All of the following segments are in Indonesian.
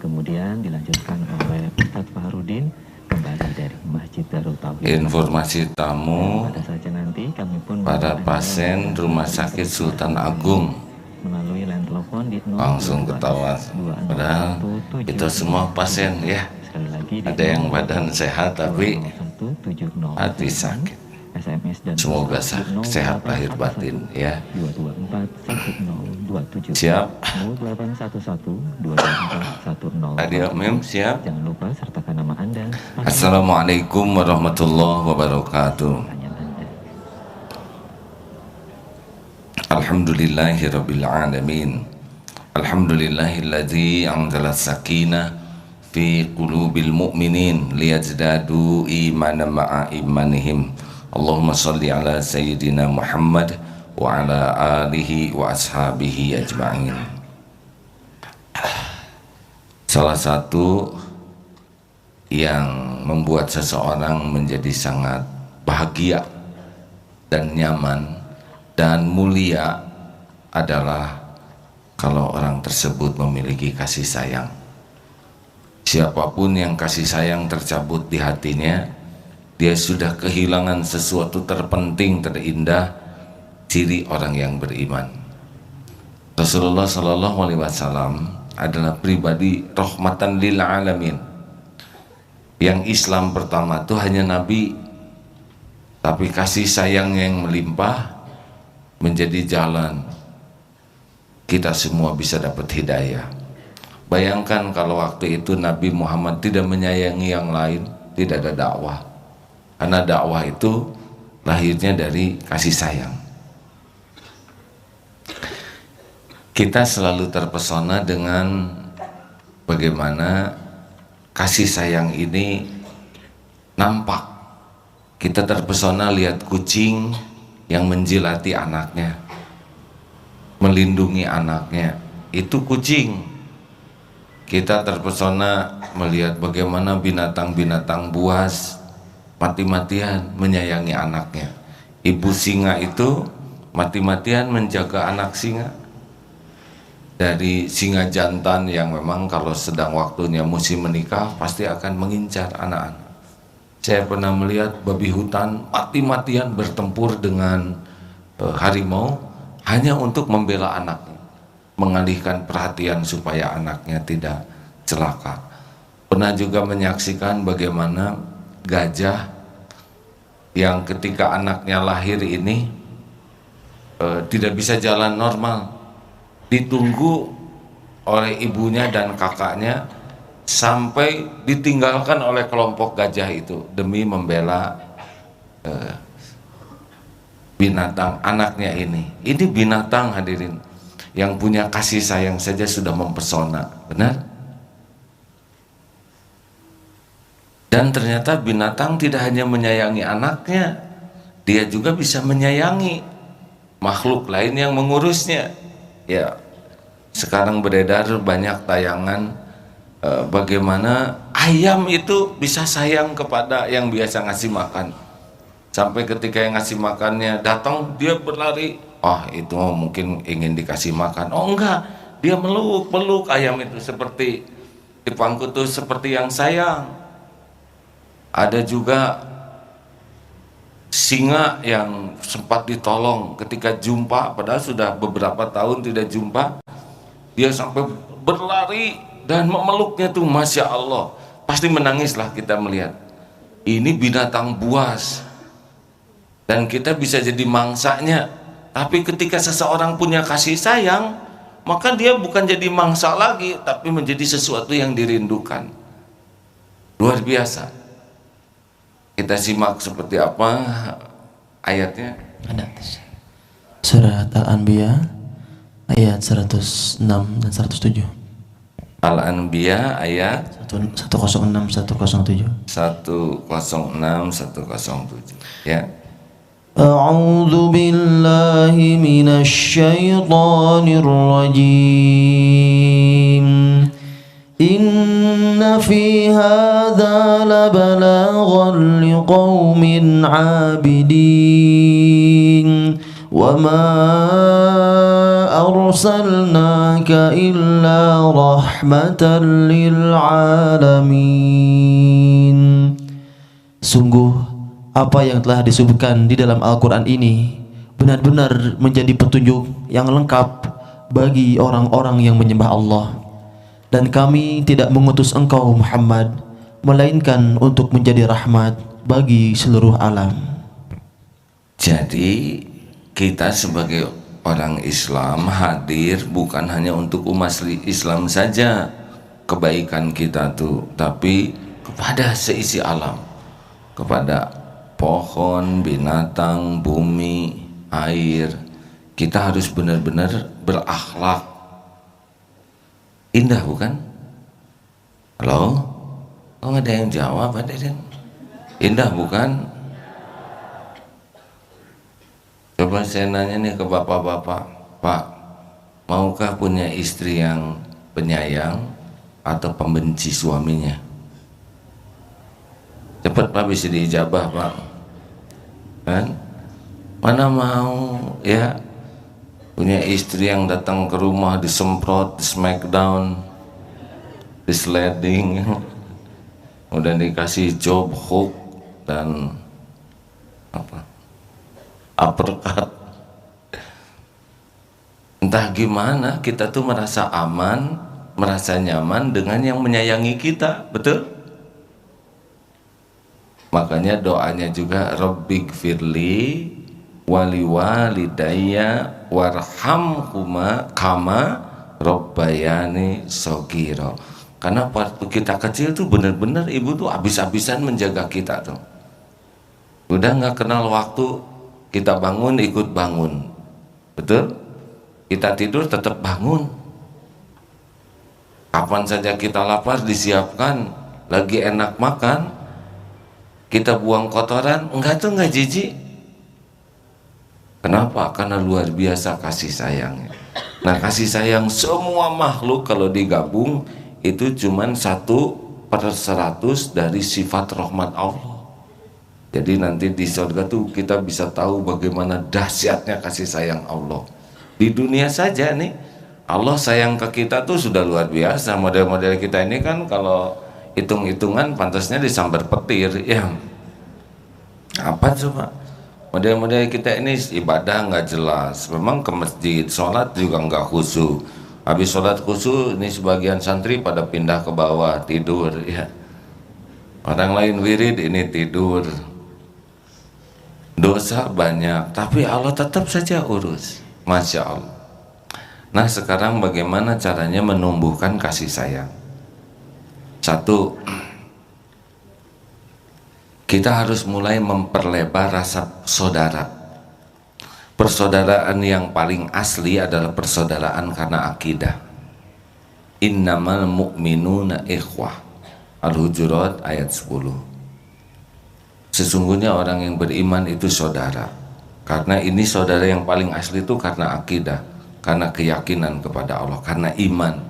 kemudian dilanjutkan oleh Ustadz Fahrudin kembali dari Masjid Darut Tauhid. Informasi tamu pada saja nanti kami pun para pasien Rumah Sakit Sultan Agung melalui line telepon di 0, langsung ketahuan. Padahal itu semua pasien ya. Ada yang badan sehat tapi hati sakit. SMS dan semoga sehat lahir batin ya. 2241027. Siap. 0811 22410. Radio Mem siap. Jangan lupa sertakan nama Anda. Assalamualaikum warahmatullahi wabarakatuh. Alhamdulillahirabbil alamin. Alhamdulillahilladzi anzala sakinah fi qulubil mu'minin liyazdadu imanan ma'a imanihim. Allahumma salli ala sayyidina Muhammad wa ala alihi wa ashabihi ajma'in. Salah satu yang membuat seseorang menjadi sangat bahagia dan nyaman dan mulia adalah kalau orang tersebut memiliki kasih sayang. Siapapun yang kasih sayang tercabut di hatinya, dia sudah kehilangan sesuatu terpenting, terindah, ciri orang yang beriman. Rasulullah SAW adalah pribadi rahmatan lil alamin. Yang Islam pertama itu hanya Nabi, tapi kasih sayang yang melimpah menjadi jalan kita semua bisa dapat hidayah. Bayangkan kalau waktu itu Nabi Muhammad tidak menyayangi yang lain, tidak ada dakwah. Karena dakwah itu lahirnya dari kasih sayang. Kita selalu terpesona dengan bagaimana kasih sayang ini nampak. Kita terpesona lihat kucing yang menjilati anaknya, melindungi anaknya. Itu kucing. Kita terpesona melihat bagaimana binatang-binatang buas mati-matian menyayangi anaknya. Ibu singa itu mati-matian menjaga anak singa. Dari singa jantan yang memang kalau sedang waktunya musim menikah pasti akan mengincar anak-anak. Saya pernah melihat babi hutan mati-matian bertempur dengan harimau hanya untuk membela anaknya, mengalihkan perhatian supaya anaknya tidak celaka. Pernah juga menyaksikan bagaimana gajah yang ketika anaknya lahir ini tidak bisa jalan normal, ditunggu oleh ibunya dan kakaknya sampai ditinggalkan oleh kelompok gajah itu demi membela binatang anaknya ini. Ini binatang hadirin yang punya kasih sayang saja sudah mempesona, benar? Dan ternyata binatang tidak hanya menyayangi anaknya, dia juga bisa menyayangi makhluk lain yang mengurusnya. Ya, sekarang beredar banyak tayangan bagaimana ayam itu bisa sayang kepada yang biasa ngasih makan. Sampai ketika yang ngasih makannya datang, dia berlari. Oh, itu mungkin ingin dikasih makan. Oh enggak, dia meluk ayam itu seperti dipangku tuh seperti yang sayang. Ada juga singa yang sempat ditolong ketika jumpa, padahal sudah beberapa tahun tidak jumpa, dia sampai berlari dan memeluknya tuh, Masya Allah. Pasti menangislah kita melihat. Ini binatang buas dan kita bisa jadi mangsanya. Tapi ketika seseorang punya kasih sayang, maka dia bukan jadi mangsa lagi, tapi menjadi sesuatu yang dirindukan. Luar biasa. Kita simak seperti apa ayatnya. Ada Surat Al-Anbiya ayat 106 dan 107. Al-Anbiya ayat 106 107. 106 107 ya. A'udzu billahi minasy syaithanir rajim. Inna fi hadza labalaghan liqaumin 'abidin wa ma أرسلناك إلا رحمة للعالمين. Sungguh apa yang telah disebutkan di dalam Al-Quran ini benar-benar menjadi petunjuk yang lengkap bagi orang-orang yang menyembah Allah. Dan kami tidak mengutus engkau Muhammad melainkan untuk menjadi rahmat bagi seluruh alam. Jadi kita sebagai orang Islam hadir bukan hanya untuk umat Islam saja kebaikan kita tuh, tapi kepada seisi alam, kepada pohon, binatang, bumi, air. Kita harus benar-benar berakhlak. Indah bukan? Halo? Oh, nggak ada yang jawab, ada yang indah bukan? Coba saya nanya nih ke bapak-bapak, Pak, maukah punya istri yang penyayang atau pembenci suaminya? Cepat Pak, bisa diijabah Pak. Kan? Mana mau ya punya istri yang datang ke rumah disemprot, di smackdown, di sliding, udah dikasih job hook dan apa? Uppercut. Entah gimana kita tuh merasa aman, merasa nyaman dengan yang menyayangi kita, betul? Makanya doanya juga Rabbighfirli wali walidayya warhamhuma kama rabbayani shaghira. Karena waktu kita kecil tuh bener-bener ibu tuh habis-habisan menjaga kita tuh. Udah nggak kenal waktu, kita bangun ikut bangun, betul? Kita tidur tetap bangun. Kapan saja kita lapar disiapkan, lagi enak makan, kita buang kotoran, enggak tuh enggak jijik. Kenapa? Karena luar biasa kasih sayangnya. Nah, kasih sayang semua makhluk kalau digabung itu cuman 1/100 dari sifat rahmat Allah. Jadi nanti di surga tuh kita bisa tahu bagaimana dahsyatnya kasih sayang Allah. Di dunia saja nih, Allah sayang ke kita tuh sudah luar biasa. Model-model kita ini kan kalau hitung-hitungan pantasnya disambar petir, ya. Apa coba? Model-model kita ini ibadah nggak jelas. Memang ke masjid, sholat juga nggak khusyuk. Habis sholat khusyuk, ini sebagian santri pada pindah ke bawah tidur, ya. Orang lain wirid, ini tidur. Dosa banyak, tapi Allah tetap saja urus. Masya Allah. Nah, sekarang bagaimana caranya menumbuhkan kasih sayang? Satu, kita harus mulai memperlebar rasa saudara. Persaudaraan yang paling asli adalah persaudaraan karena akidah. Innamal mu'minuna ikhwah. Al-Hujurat ayat 10. Sesungguhnya orang yang beriman itu saudara. Karena ini saudara yang paling asli itu karena akidah, karena keyakinan kepada Allah, karena iman.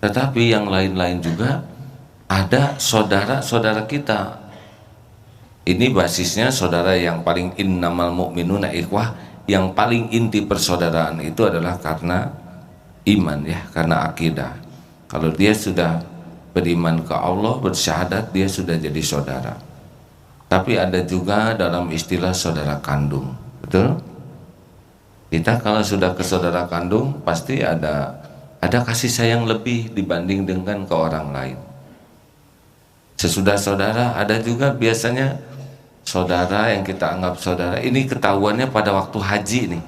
Tetapi yang lain-lain juga ada saudara-saudara kita. Ini basisnya saudara yang paling innamal mu'minuna ikhwah, yang paling inti persaudaraan itu adalah karena iman, ya, karena akidah. Kalau dia sudah beriman ke Allah, bersyahadat, dia sudah jadi saudara. Tapi ada juga dalam istilah saudara kandung, betul? Kita kalau sudah ke saudara kandung pasti ada kasih sayang lebih dibanding dengan ke orang lain. Sesudah saudara ada juga biasanya saudara yang kita anggap saudara. Ini ketahuannya pada waktu haji nih.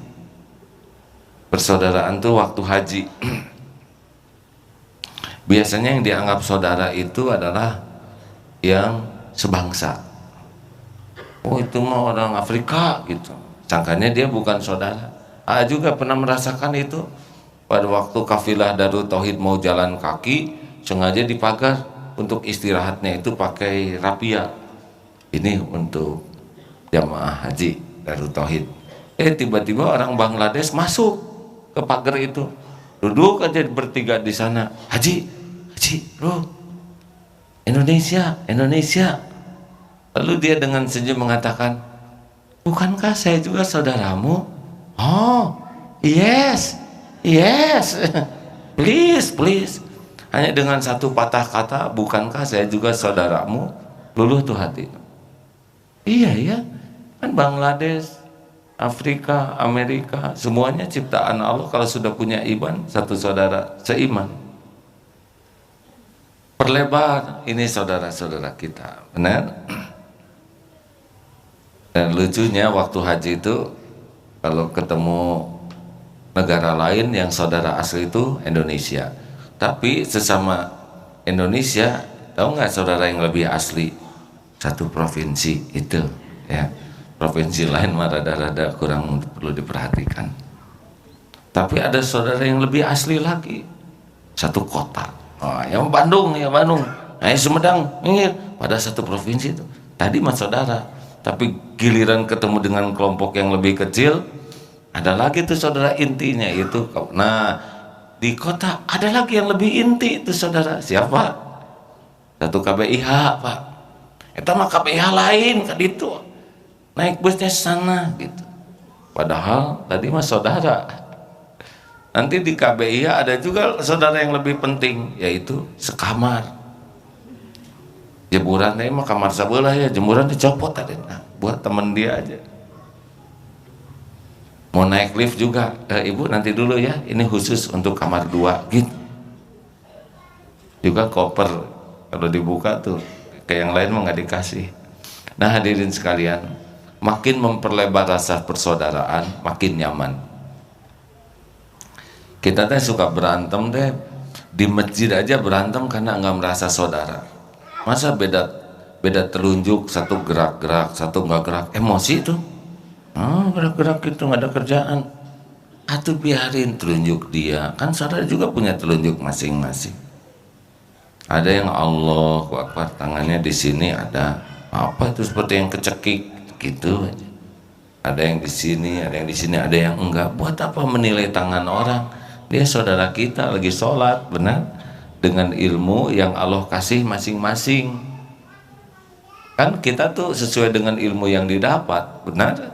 Persaudaraan tuh waktu haji. Biasanya yang dianggap saudara itu adalah yang sebangsa. Oh, itu mah orang Afrika gitu. Sangkanya dia bukan saudara. Juga pernah merasakan itu pada waktu kafilah Darut Tauhid mau jalan kaki, sengaja dipagar untuk istirahatnya itu pakai rapia. Ini untuk jamaah haji Darut Tauhid. Tiba-tiba orang Bangladesh masuk ke pagar itu, duduk aja bertiga di sana. Haji, bro, Indonesia. Lalu dia dengan senyum mengatakan, bukankah saya juga saudaramu? Oh, Yes, yes. Please. Hanya dengan satu patah kata, bukankah saya juga saudaramu? Luluh tuh hati. Iya ya, kan Bangladesh, Afrika, Amerika, semuanya ciptaan Allah. Kalau sudah punya iman, satu saudara seiman. Perlebar, ini saudara-saudara kita, benar? Dan lucunya waktu haji itu, kalau ketemu negara lain yang saudara asli itu Indonesia, tapi sesama Indonesia, tahu nggak saudara yang lebih asli? Satu provinsi itu, ya. Provinsi lain mah rada-rada kurang perlu diperhatikan. Tapi ada saudara yang lebih asli lagi, satu kota. Oh, yang Bandung, ya Bandung. Sumedang, minggir. Pada satu provinsi itu. Tadi mah saudara, tapi giliran ketemu dengan kelompok yang lebih kecil, ada lagi tuh saudara intinya itu. Nah, di kota ada lagi yang lebih inti itu saudara. Siapa? Satu KBIH, Pak. Itu mah KBIH lain kan itu. Naik busnya sana gitu. Padahal tadi mah saudara. Nanti di KBIH ada juga saudara yang lebih penting, yaitu sekamar. Jemuran mah kamar sebelah ya, jemuran dicopot tadi. Nah, buat temen dia aja. Mau naik lift juga, ibu nanti dulu ya, ini khusus untuk kamar 2 gitu. Juga koper kalau dibuka tuh kayak yang lain mah nggak dikasih. Nah hadirin sekalian, makin memperlebar rasa persaudaraan, makin nyaman. Kita teh suka berantem deh di masjid aja, berantem karena nggak merasa saudara. Masa beda telunjuk, satu gerak-gerak, satu nggak gerak, emosi tuh. Gerak-gerak gitu nggak ada kerjaan. Atuh biarin telunjuk dia, kan saudara juga punya telunjuk masing-masing. Ada yang Allahu Akbar, tangannya di sini ada apa itu seperti yang kecekik gitu aja. Ada yang di sini, ada yang di sini, ada yang enggak. Buat apa menilai tangan orang? Dia saudara kita lagi sholat, benar? Dengan ilmu yang Allah kasih masing-masing. Kan kita tuh sesuai dengan ilmu yang didapat, benar?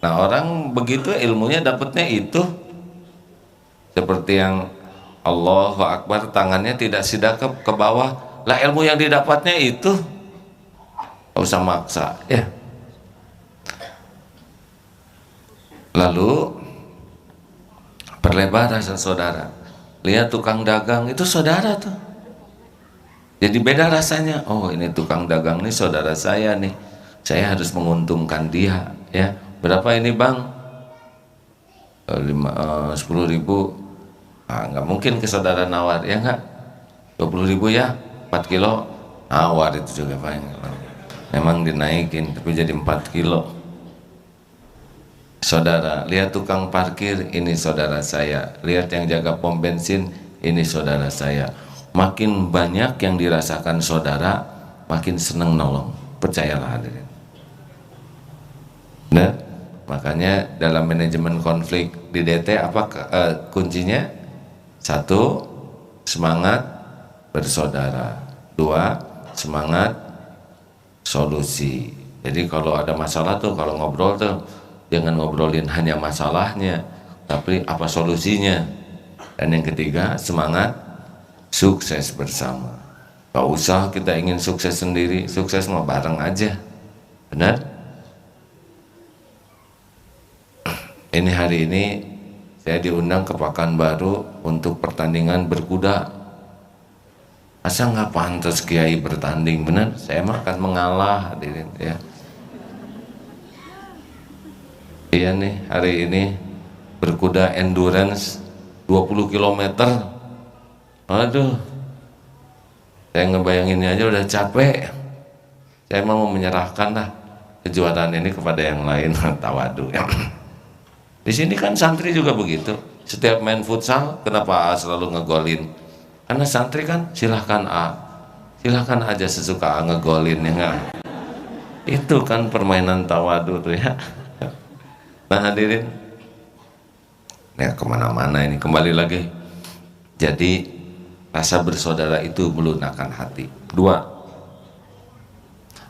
Nah orang begitu ilmunya dapatnya itu. Seperti yang Allahu Akbar, tangannya tidak sidak ke bawah. Lah ilmu yang didapatnya itu. Gak usah maksa ya. Lalu perlebar rasa saudara. Lihat tukang dagang itu saudara tuh. Jadi beda rasanya. Oh ini tukang dagang nih saudara saya nih. Saya harus menguntungkan dia ya. Berapa ini bang? 10.000. Nggak mungkin ke saudara nawar ya nggak? 20.000 ya 4 kilo nawar itu juga paling. Memang dinaikin tapi jadi 4 kilo. Saudara, lihat tukang parkir, ini saudara saya. Lihat yang jaga pom bensin, ini saudara saya. Makin banyak yang dirasakan saudara, makin seneng nolong. Percayalah hadirin. Nah, makanya dalam manajemen konflik di DT apa kuncinya? 1, semangat bersaudara. 2, semangat solusi. Jadi kalau ada masalah tuh, kalau ngobrol tuh jangan ngobrolin hanya masalahnya, tapi apa solusinya. Dan yang ketiga, semangat sukses bersama. Gak usah kita ingin sukses sendiri, sukses mah bareng aja. Benar? Ini hari ini saya diundang ke Pekanbaru untuk pertandingan berkuda. Asa nggak pantas kiai bertanding, benar? Saya mah akan mengalah, hadirin ya. Iya nih, hari ini berkuda endurance 20 km. Aduh, saya ngebayanginnya aja udah capek. Saya mau menyerahkan lah kejuaraan ini kepada yang lain. Tawadu ya. Di sini kan santri juga begitu. Setiap main futsal, kenapa A selalu ngegolin? Karena santri kan silahkan A, silahkan aja sesuka A ngegolin ya nggak? Itu kan permainan tawadu tuh ya. Nah hadirin, ya kemana-mana ini kembali lagi. Jadi rasa bersaudara itu melunakkan hati. 2,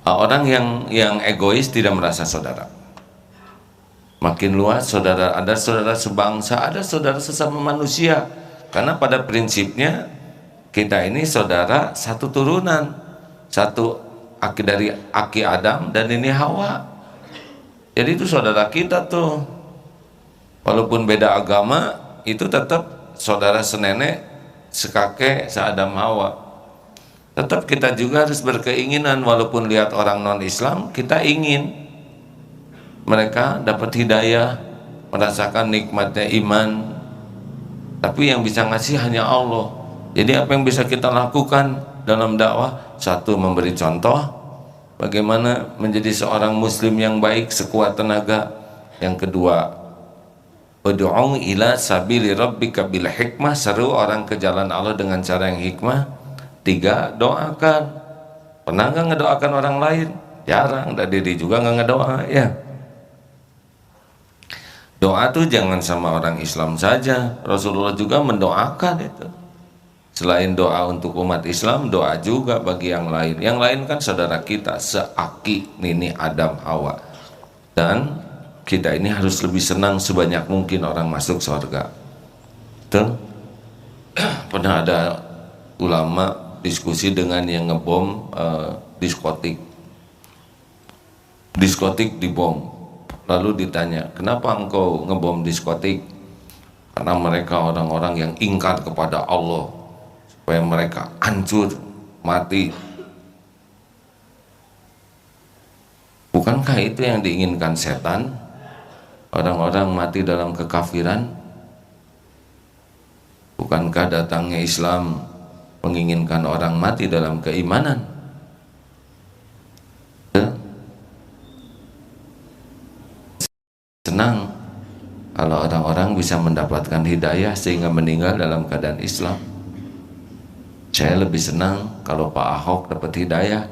orang yang egois tidak merasa saudara. makin luas. Saudara, ada saudara sebangsa, ada saudara sesama manusia, karena pada prinsipnya kita ini saudara satu turunan, satu aki dari aki Adam dan ini Hawa. Jadi itu saudara kita tuh, walaupun beda agama itu tetap saudara senenek, sekakek, seadam Hawa. Tetap kita juga harus berkeinginan, walaupun lihat orang non Islam, kita ingin mereka dapat hidayah, merasakan nikmatnya iman. Tapi yang bisa ngasih hanya Allah. Jadi apa yang bisa kita lakukan dalam dakwah? Satu, memberi contoh bagaimana menjadi seorang muslim yang baik sekuat tenaga. Yang kedua, ud'u ila sabili rabbika bil hikmah, seru orang ke jalan Allah dengan cara yang hikmah. Tiga, doakan. Pernah nggak ngedoakan orang lain? Jarang, dan diri juga nggak ngedoa ya. Doa tuh jangan sama orang Islam saja, Rasulullah juga mendoakan itu. Selain doa untuk umat Islam, doa juga bagi yang lain. Yang lain kan saudara kita, seaki nini Adam Hawa. Dan kita ini harus lebih senang sebanyak mungkin orang masuk surga. Tuh, pernah ada ulama diskusi dengan yang ngebom diskotik dibom. Lalu ditanya, kenapa engkau ngebom diskotik? Karena mereka orang-orang yang ingkar kepada Allah, supaya mereka hancur, mati. Bukankah itu yang diinginkan setan? Orang-orang mati dalam kekafiran. Bukankah datangnya Islam menginginkan orang mati dalam keimanan? Senang kalau orang-orang bisa mendapatkan hidayah sehingga meninggal dalam keadaan Islam. Saya lebih senang kalau Pak Ahok dapat hidayah.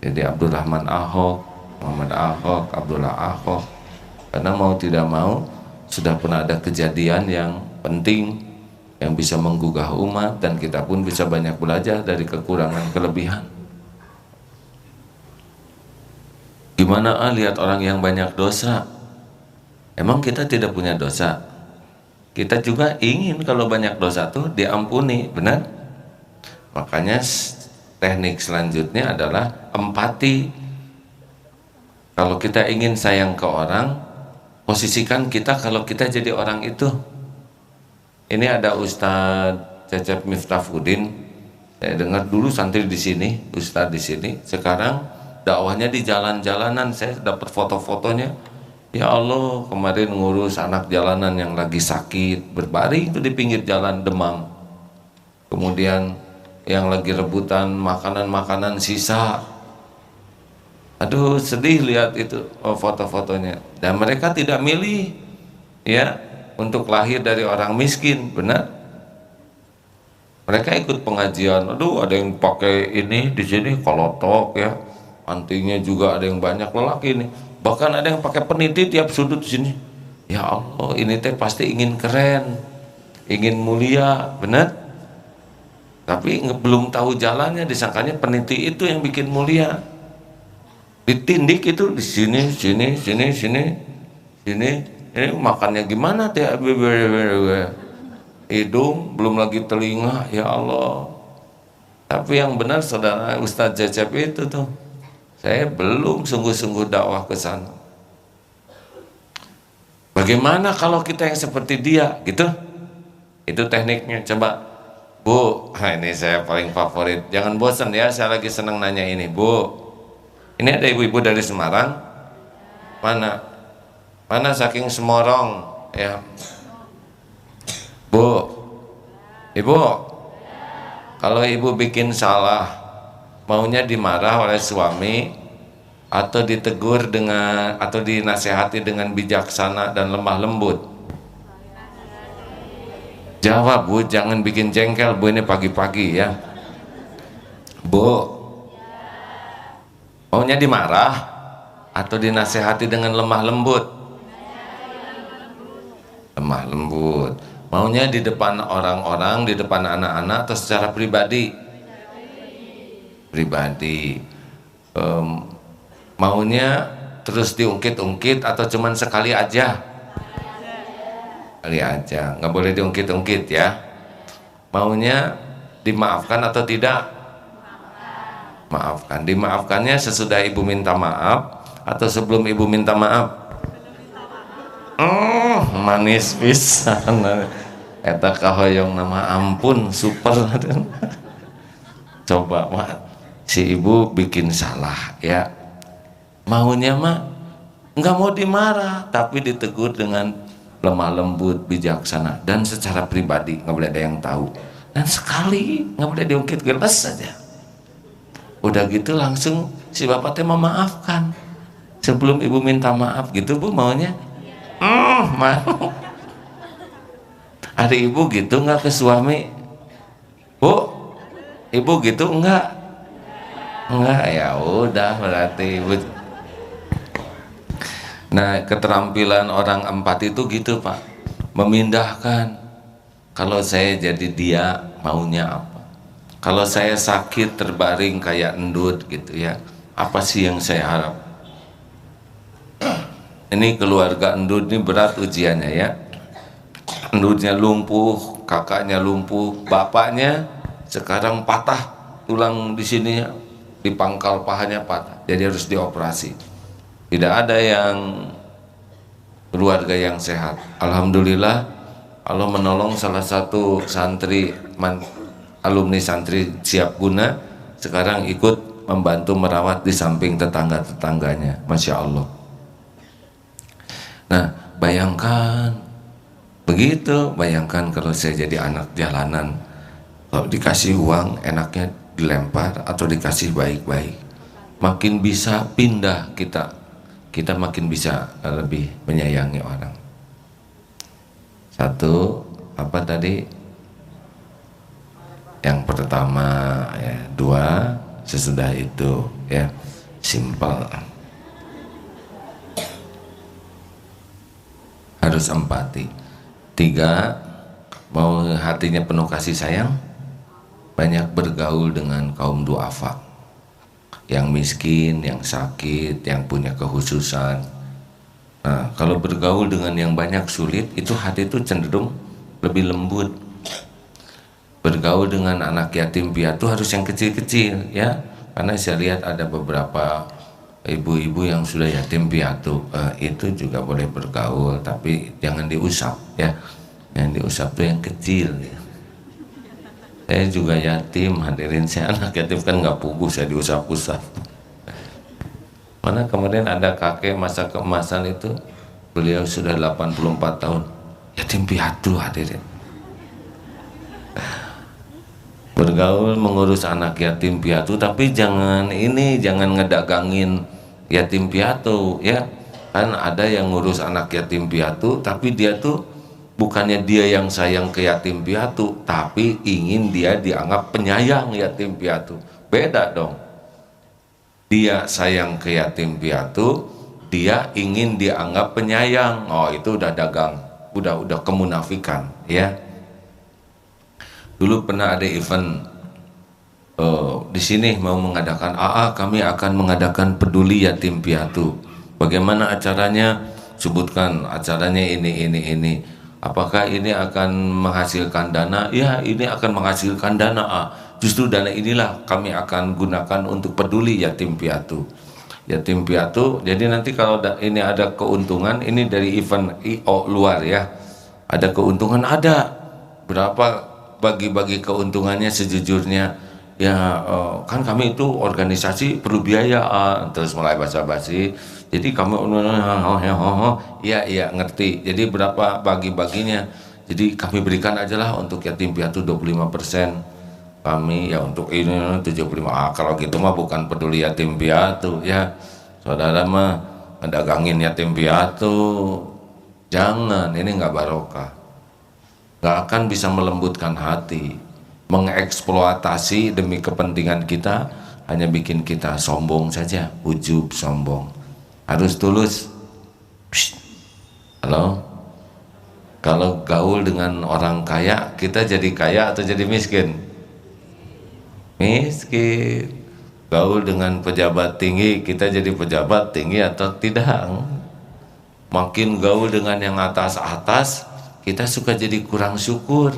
Jadi Abdurrahman Ahok, Muhammad Ahok, Abdullah Ahok. Karena mau tidak mau sudah pernah ada kejadian yang penting yang bisa menggugah umat, dan kita pun bisa banyak belajar dari kekurangan kelebihan. Gimana lihat orang yang banyak dosa? Emang kita tidak punya dosa? Kita juga ingin kalau banyak dosa tuh diampuni, benar? Makanya teknik selanjutnya adalah empati. Kalau kita ingin sayang ke orang, posisikan kita kalau kita jadi orang itu. Ini ada Ustadz Cecep Miftahudin. Saya dengar dulu santri di sini, Ustadz di sini. Sekarang dakwahnya di jalan-jalanan. Saya dapat foto-fotonya. Ya Allah, kemarin ngurus anak jalanan yang lagi sakit, berbaring itu di pinggir jalan demam. Kemudian yang lagi rebutan makanan-makanan sisa. Aduh, sedih lihat itu foto-fotonya. Dan mereka tidak milih ya untuk lahir dari orang miskin, benar? Mereka ikut pengajian. Aduh, ada yang pakai ini di sini kolotok ya. Antingnya juga ada yang banyak, lelaki ini. Bahkan ada yang pakai peniti tiap sudut sini. Ya Allah, ini teh pasti ingin keren, ingin mulia, benar? Tapi belum tahu jalannya, disangkanya peniti itu yang bikin mulia. Ditindik itu di sini, sini, sini, sini, sini. Ini makannya gimana teh? Hidung, belum lagi telinga, ya Allah. Tapi yang benar saudara Ustadz Cecep itu tuh, saya belum sungguh-sungguh dakwah ke sana. Bagaimana kalau kita yang seperti dia, gitu? Itu tekniknya. Coba, Bu, ini saya paling favorit. Jangan bosan ya, saya lagi senang nanya ini, Bu. Ini ada ibu-ibu dari Semarang. Mana? Mana saking Semorong, ya? Bu, Ibu, kalau ibu bikin salah, maunya dimarah oleh suami atau ditegur dengan atau dinasehati dengan bijaksana dan lemah lembut? Jawab, Bu, jangan bikin jengkel, Bu, ini pagi-pagi ya. Bu, maunya dimarah atau dinasehati dengan lemah lembut? Lemah lembut. Maunya di depan orang-orang, di depan anak-anak, atau secara pribadi? Pribadi. Maunya terus diungkit-ungkit atau cuman sekali aja? Sekali aja, nggak boleh diungkit-ungkit ya. Maunya dimaafkan atau tidak? Maafkan. Dimaafkannya sesudah ibu minta maaf atau sebelum ibu minta maaf? Manis pisan. Eta kahoyong nama ampun super. Coba mah si ibu bikin salah ya, maunya mah nggak mau dimarah tapi ditegur dengan lemah lembut, bijaksana, dan secara pribadi, nggak boleh ada yang tahu, dan sekali nggak boleh diungkit, gelas saja. Udah gitu langsung si bapak teh memaafkan sebelum ibu minta maaf gitu. Bu maunya mau. Ada ibu gitu nggak ke suami? Bu, ibu gitu enggak ya udah berarti ibu. Nah, keterampilan orang empat itu gitu Pak, memindahkan. Kalau saya jadi dia maunya apa, kalau saya sakit terbaring kayak endut gitu ya, apa sih yang saya harap. Ini keluarga endut ini berat ujiannya ya. Endutnya lumpuh, kakaknya lumpuh, bapaknya sekarang patah tulang di sini, di pangkal pahanya patah, jadi harus dioperasi. Tidak ada yang keluarga yang sehat. Alhamdulillah Allah menolong salah satu santri, alumni santri siap guna, sekarang ikut membantu merawat di samping tetangga-tetangganya. Masya Allah. Nah bayangkan begitu, bayangkan kalau saya jadi anak jalanan, kalau dikasih uang enaknya dilempar atau dikasih baik-baik, makin bisa pindah kita makin bisa lebih menyayangi orang. Satu apa tadi? Yang pertama ya, dua sesudah itu ya, simpel. Harus empati. Tiga, mau hatinya penuh kasih sayang, banyak bergaul dengan kaum duafa, yang miskin, yang sakit, yang punya kehususan. Nah, kalau bergaul dengan yang banyak sulit, itu hati itu cenderung lebih lembut. Bergaul dengan anak yatim piatu harus yang kecil-kecil ya, karena saya lihat ada beberapa ibu-ibu yang sudah yatim piatu, itu juga boleh bergaul, tapi jangan diusap ya. Yang diusap tuh yang kecil ya. Saya juga yatim, hadirin, saya anak yatim kan nggak pugu, saya diusap-usap. Mana kemarin ada kakek masa keemasan itu, beliau sudah 84 tahun, yatim piatu, hadirin. Bergaul mengurus anak yatim piatu, tapi jangan ngedagangin yatim piatu ya. Kan ada yang ngurus anak yatim piatu tapi dia tuh bukannya dia yang sayang ke yatim piatu, tapi ingin dia dianggap penyayang yatim piatu. Beda dong. Dia sayang ke yatim piatu, dia ingin dianggap penyayang. Oh, itu udah dagang, udah kemunafikan ya. Dulu pernah ada event di sini mau mengadakan kami akan mengadakan peduli yatim piatu. Bagaimana acaranya? Sebutkan acaranya ini. Apakah ini akan menghasilkan dana? Ya, ini akan menghasilkan dana. Justru dana inilah kami akan gunakan untuk peduli yatim piatu. Yatim piatu. Jadi nanti kalau ini ada keuntungan, ini dari event IO luar ya. Ada keuntungan, ada berapa? Bagi-bagi keuntungannya sejujurnya ya, kan kami itu organisasi perlu biaya, terus mulai basa-basi, jadi kami iya ngerti, jadi berapa bagi-baginya, jadi kami berikan aja lah untuk yatim piatu 25%, kami ya untuk ini 75%. Kalau gitu mah bukan peduli yatim piatu ya, saudara mah ngedagangin yatim piatu, jangan, ini nggak barokah. Gak akan bisa melembutkan hati. Mengeksploitasi demi kepentingan kita hanya bikin kita sombong saja, ujub, sombong. Harus tulus. Halo? Kalau gaul dengan orang kaya, kita jadi kaya atau jadi miskin? Miskin. gaul dengan pejabat tinggi, kita jadi pejabat tinggi atau tidak. Makin gaul dengan yang atas-atas, kita suka jadi kurang syukur.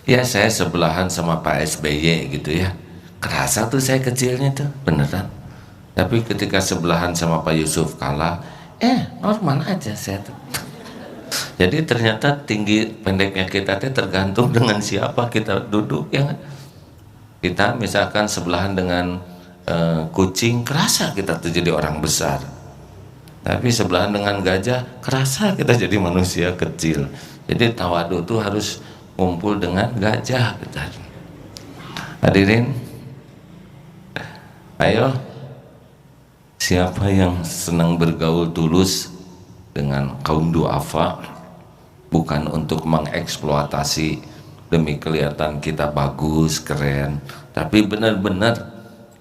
Ya saya sebelahan sama Pak SBY gitu ya, kerasa tuh saya kecilnya tuh beneran. Tapi ketika sebelahan sama Pak Yusuf Kala, normal aja saya tuh. Jadi ternyata tinggi pendeknya kita tuh tergantung dengan siapa kita duduk ya. Kita misalkan sebelahan dengan kucing, kerasa kita tuh jadi orang besar. Tapi sebelahan dengan gajah, kerasa kita jadi manusia kecil. Jadi tawadu tuh harus ngumpul dengan gajah kita. Hadirin, ayo, siapa yang senang bergaul tulus dengan kaum duafa, bukan untuk mengeksploitasi demi kelihatan kita bagus, keren, tapi benar-benar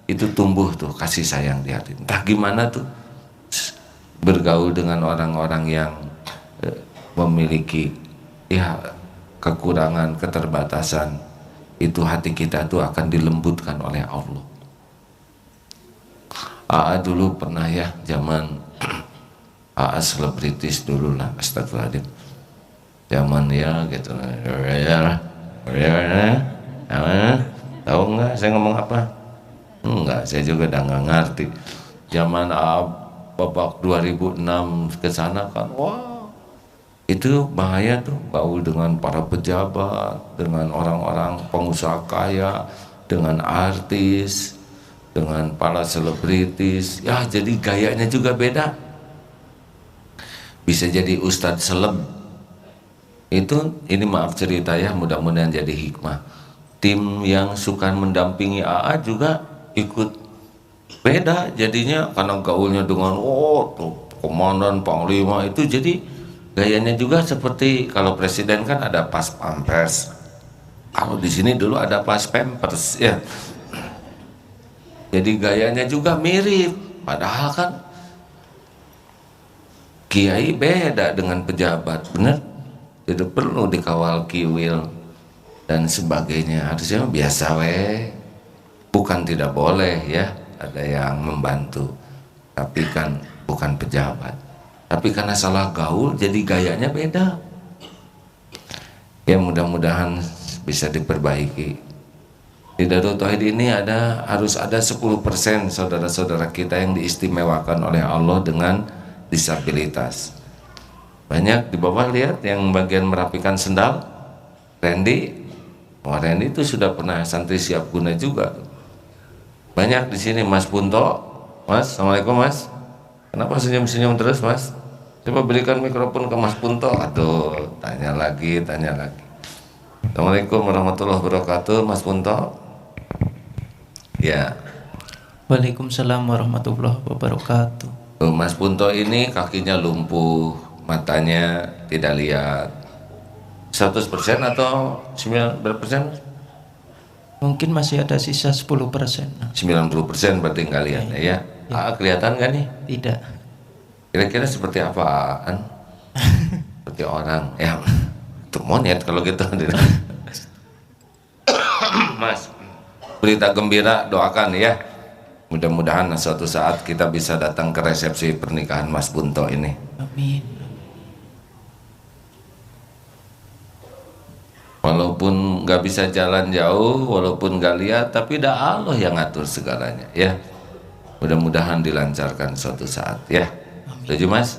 itu tumbuh tuh kasih sayang di hati. Entah gimana tuh bergaul dengan orang-orang yang memiliki ya kekurangan, keterbatasan, itu hati kita tuh akan dilembutkan oleh Allah. AA dulu pernah ya zaman AA selebritis dulu lah, astagfirullahaladzim, zaman ya gitu tahu nggak saya ngomong apa? Enggak, saya juga udah nggak ngerti. Zaman babak 2006 ke sana kan, wah itu bahaya tuh, gaul dengan para pejabat, dengan orang-orang pengusaha kaya, dengan artis, dengan para selebritis. Ya jadi gayanya juga beda. Bisa jadi ustadz seleb. Ini maaf cerita ya, mudah-mudahan jadi hikmah. Tim yang suka mendampingi AA juga ikut beda jadinya, karena gaulnya dengan tuh komandan panglima, itu jadi gayanya juga seperti kalau presiden kan ada pas pampers, kalau di sini dulu ada pas pampers ya. Jadi gayanya juga mirip, padahal kan kiai beda dengan pejabat, bener? Itu perlu dikawal kiwil dan sebagainya. Harusnya biasa bukan tidak boleh ya, ada yang membantu, tapi kan bukan pejabat. Tapi karena salah gaul jadi gayanya beda. Ya mudah-mudahan bisa diperbaiki. Di Darut Tauhid ini harus ada 10% saudara-saudara kita yang diistimewakan oleh Allah dengan disabilitas. Banyak di bawah, lihat yang bagian merapikan sendal, Randy. Wah, Randy itu sudah pernah santri siap guna juga. Banyak di sini, Mas Punto. Mas, assalamualaikum Mas. Kenapa senyum-senyum terus Mas? Coba berikan mikrofon ke Mas Punto. Aduh, tanya lagi. Assalamualaikum warahmatullahi wabarakatuh, Mas Punto. Ya. Waalaikumsalam warahmatullahi wabarakatuh. Mas Punto ini kakinya lumpuh, matanya tidak lihat. 100% atau 90%? Mungkin masih ada sisa 10%. 90% berarti nggak lihat ya. Kelihatan nggak nih? Tidak. Kira-kira seperti apaan? Seperti orang ya, itu monyet kalau gitu. Mas, berita gembira, doakan ya, mudah-mudahan suatu saat kita bisa datang ke resepsi pernikahan Mas Punto ini. Amin. Walaupun nggak bisa jalan jauh, walaupun nggak lihat, tapi dah Allah yang ngatur segalanya ya. Mudah-mudahan dilancarkan suatu saat ya. Setuju Mas?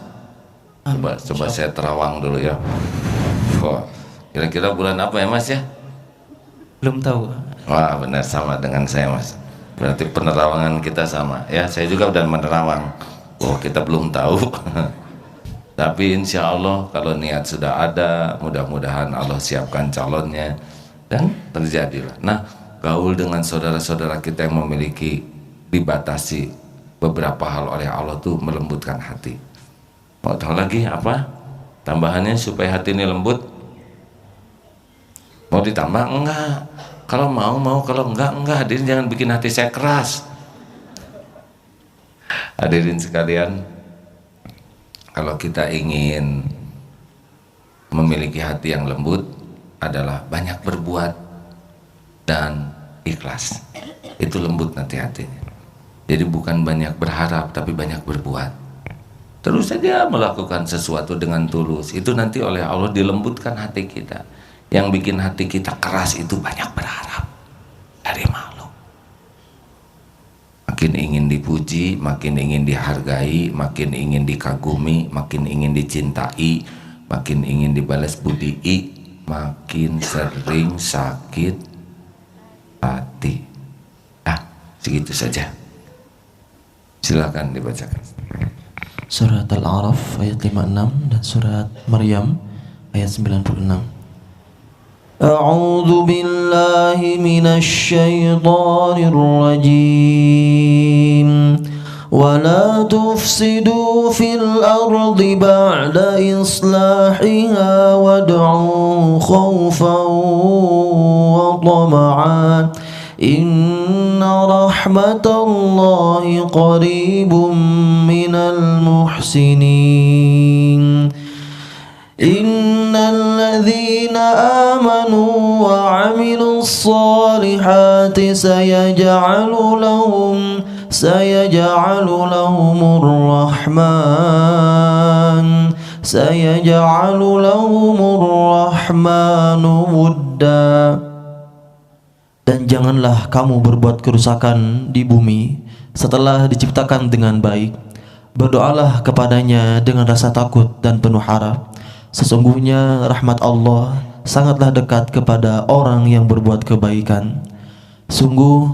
Coba saya terawang dulu ya. Kira-kira bulan apa ya Mas ya? Belum tahu. Wah benar, sama dengan saya Mas. Berarti penerawangan kita sama ya. Saya juga udah menerawang. Kita belum tahu. Tapi insya Allah kalau niat sudah ada, mudah-mudahan Allah siapkan calonnya dan terjadilah. Nah, gaul dengan saudara-saudara kita yang memiliki dibatasi beberapa hal oleh Allah tuh melembutkan hati. Mau tahu lagi apa tambahannya supaya hati ini lembut? Mau ditambah? Enggak. Kalau mau, kalau enggak. Hadirin jangan bikin hati saya keras. Hadirin sekalian, kalau kita ingin memiliki hati yang lembut adalah banyak berbuat dan ikhlas. Itu lembut nanti hatinya. Jadi bukan banyak berharap tapi banyak berbuat. Terus saja melakukan sesuatu dengan tulus. Itu nanti oleh Allah dilembutkan hati kita. Yang bikin hati kita keras itu banyak berharap dari makhluk. Makin ingin dipuji, makin ingin dihargai, makin ingin dikagumi, makin ingin dicintai, makin ingin dibalas budi, makin sering sakit hati. Segitu saja. Silakan dibacakan. Surat Al-A'raf ayat 56 dan surat Maryam ayat 96. A'udzu billahi minasy syaithanir rajim. ولا تفسدوا في الأرض بعد إصلاحها وادعوا خوفا وطمعا إن رحمة الله قريب من المحسنين إن الذين آمنوا وعملوا الصالحات سيجعل لهم الرحمن ودا. Dan janganlah kamu berbuat kerusakan di bumi setelah diciptakan dengan baik. Berdoalah kepadanya dengan rasa takut dan penuh harap. Sesungguhnya rahmat Allah sangatlah dekat kepada orang yang berbuat kebaikan. Sungguh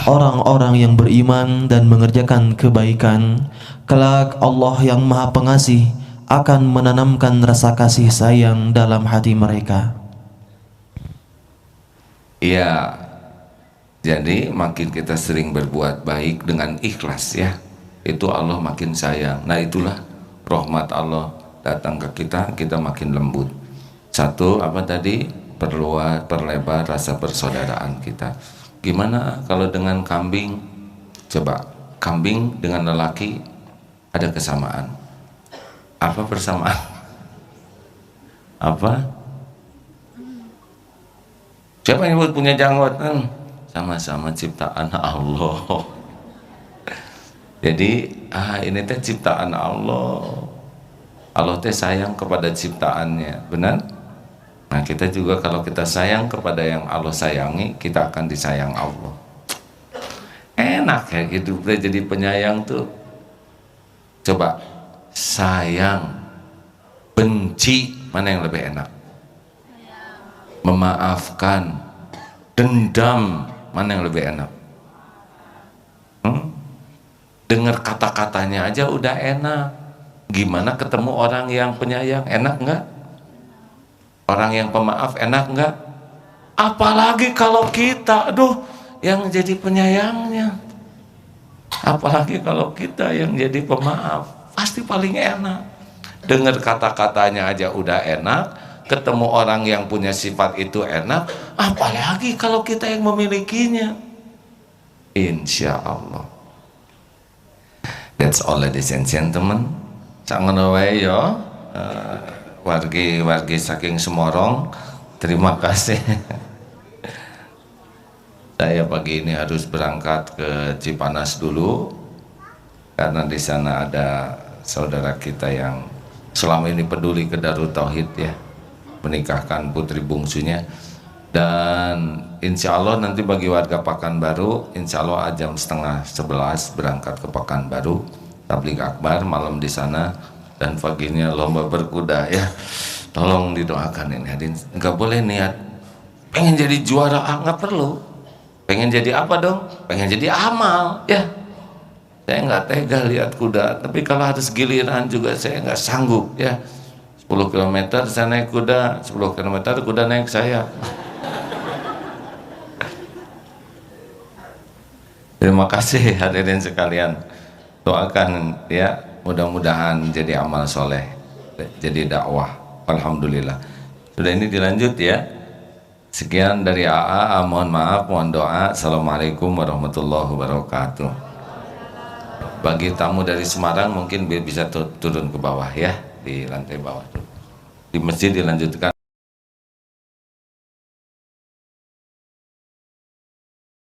orang-orang yang beriman dan mengerjakan kebaikan, kelak Allah yang Maha Pengasih akan menanamkan rasa kasih sayang dalam hati mereka. Iya. Jadi makin kita sering berbuat baik dengan ikhlas ya, itu Allah makin sayang. Nah itulah rahmat Allah datang ke kita, kita makin lembut. Satu, apa tadi? Perlebar rasa persaudaraan kita. Gimana kalau dengan kambing? Coba, kambing dengan lelaki ada kesamaan. Apa persamaan? Apa? Siapa yang punya janggut? Sama-sama ciptaan Allah. Jadi ini teh ciptaan Allah. Allah teh sayang kepada ciptaannya, benar? Nah kita juga kalau kita sayang kepada yang Allah sayangi, kita akan disayang Allah. Enak ya gitu, jadi penyayang tuh. Coba sayang, benci, mana yang lebih enak? Memaafkan, dendam, mana yang lebih enak? Dengar kata-katanya aja udah enak. Gimana ketemu orang yang penyayang? Enak nggak? Orang yang pemaaf enak nggak? Apalagi kalau kita, aduh, yang jadi penyayangnya. Apalagi kalau kita yang jadi pemaaf, pasti paling enak. Dengar kata-katanya aja udah enak. Ketemu orang yang punya sifat itu enak, apalagi kalau kita yang memilikinya. Insya Allah. That's all, ladies and gentlemen. Sangat wae yo, wargi saking Semorong. Terima kasih. Saya pagi ini harus berangkat ke Cipanas dulu, karena di sana ada saudara kita yang selama ini peduli ke Darut Tauhid ya, menikahkan putri bungsunya. Dan insya Allah nanti bagi warga Pekanbaru, insya Allah jam 10:30 berangkat ke Pekanbaru, tabligh akbar malam di sana, dan paginya lomba berkuda ya. Tolong didoakan ini hadirin. Nggak boleh niat pengen jadi juara, nggak perlu. Pengen jadi apa dong? Pengen jadi amal ya. Saya nggak tega lihat kuda, tapi kalau harus giliran juga saya nggak sanggup ya. 10 km saya naik kuda, 10 km kuda naik saya. Terima kasih hadirin sekalian. Doakan ya, mudah-mudahan jadi amal soleh, jadi dakwah. Alhamdulillah. Sudah ini dilanjut ya. Sekian dari AA, mohon maaf, mohon doa. Assalamualaikum warahmatullahi wabarakatuh. Bagi tamu dari Semarang mungkin bisa turun ke bawah ya, di lantai bawah. Di masjid dilanjutkan.